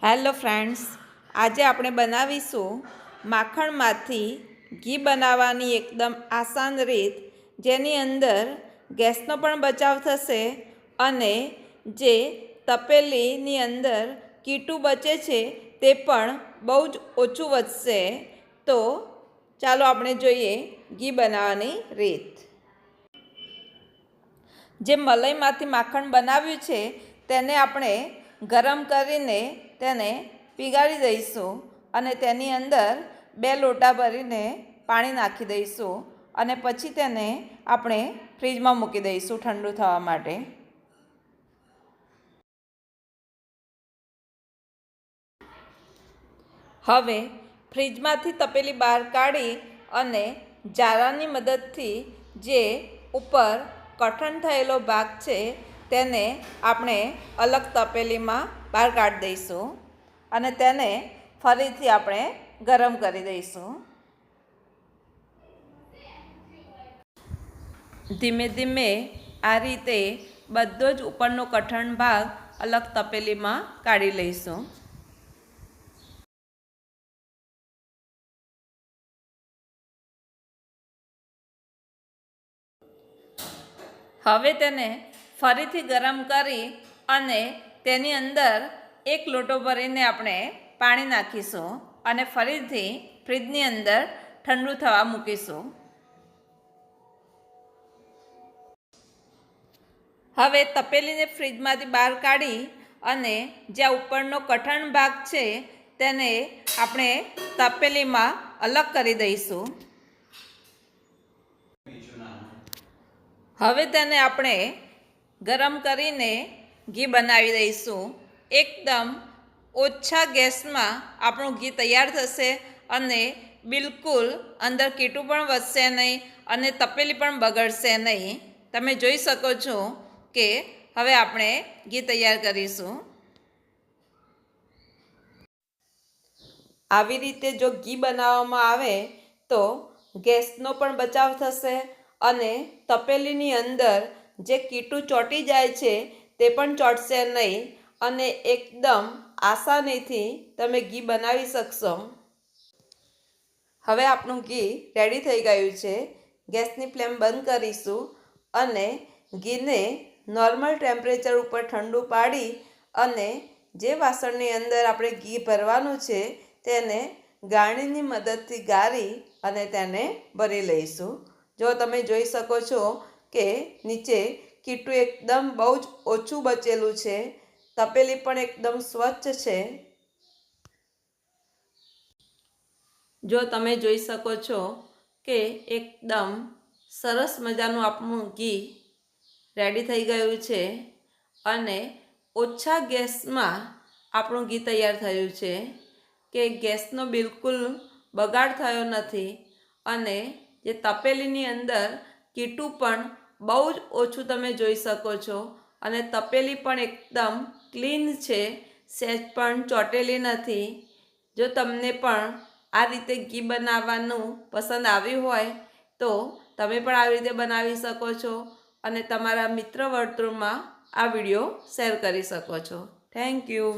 Hello friends, આજે આપણે બનાવીશું માખણમાંથી ઘી બનાવવાની એકદમ આસાન રીત, જેની અંદર ગેસનો પણ બચાવ થશે અને જે તપેલીની અંદર કીટું બચે છે તે પણ બહુ જ ઓછું વધશે. તો ચાલો આપણે જોઈએ ઘી બનાવવાની રીત. જે મલાઈમાંથી માખણ બનાવ્યું છે તેને આપણે ગરમ કરીને તેને પીગાળી દઈશું અને તેની અંદર 2 લોટા ભરીને પાણી નાખી દઈશું અને પછી તેને આપણે ફ્રીજમાં મૂકી દઈશું ઠંડુ થવા માટે. હવે ફ્રીજમાંથી તપેલી બહાર કાઢી અને જારાની મદદથી જે ઉપર કઠણ થયેલો ભાગ છે તેને આપણે અલગ તપેલીમાં બહાર કાઢી દઈશું અને તેને ફરીથી આપણે ગરમ કરી દઈશું. ધીમે ધીમે આ રીતે બધો જ ઉપરનો કઠણ ભાગ અલગ તપેલીમાં કાઢી લઈશું. હવે તેને ફરીથી ગરમ કરી અને તેની અંદર 1 લોટો ભરીને આપણે પાણી નાખીશું અને ફરીથી ફ્રીજની અંદર ઠંડુ થવા મૂકીશું. હવે તપેલીને ફ્રીજમાંથી બહાર કાઢી અને જ્યાં ઉપરનો કઠણ ભાગ છે તેને આપણે તપેલીમાં અલગ કરી દઈશું. હવે તેને આપણે ગરમ કરીને ઘી બનાવી દઈશું. એકદમ ઓછા ગેસમાં આપણું ઘી તૈયાર થશે અને બિલકુલ અંદર કીટું પણ વધશે નહીં અને તપેલી પણ બગડશે નહીં. તમે જોઈ શકો છો કે હવે આપણે ઘી તૈયાર કરીશું. આવી રીતે જો ઘી બનાવવામાં આવે તો ગેસનો પણ બચાવ થશે અને તપેલીની અંદર જે કીટું ચોંટી જાય છે તે પણ ચોંટશે નહીં અને એકદમ આસાનીથી તમે ઘી બનાવી શકશો. હવે આપણું ઘી રેડી થઈ ગયું છે. ગેસની ફ્લેમ બંધ કરીશું અને ઘીને નોર્મલ ટેમ્પરેચર ઉપર ઠંડુ પાડી અને જે વાસણની અંદર આપણે ઘી ભરવાનું છે તેને ગાળણીની મદદથી ગાળી અને તેને ભરી લઈશું. જો તમે જોઈ શકો છો કે નીચે કીટું એકદમ બહુ જ ઓછું બચેલું છે. તપેલી પણ એકદમ સ્વચ્છ છે. જો તમે જોઈ શકો છો કે એકદમ સરસ મજાનું આપણું ઘી રેડી થઈ ગયું છે અને ઓછા ગેસમાં આપણું ઘી તૈયાર થયું છે કે ગેસનો બિલકુલ બગાડ થયો નથી અને જે તપેલીની અંદર કીટું પણ બહુ જ ઓછું તમે જોઈ શકો છો અને તપેલી પણ એકદમ ક્લીન છે, સહેજ પણ ચોંટેલી નથી. જો તમને પણ આ રીતે ઘી બનાવવાનું પસંદ આવ્યું હોય તો તમે પણ આવી રીતે બનાવી શકો છો અને તમારા મિત્ર વર્તુળમાં આ વિડીયો શેર કરી શકો છો. Thank you.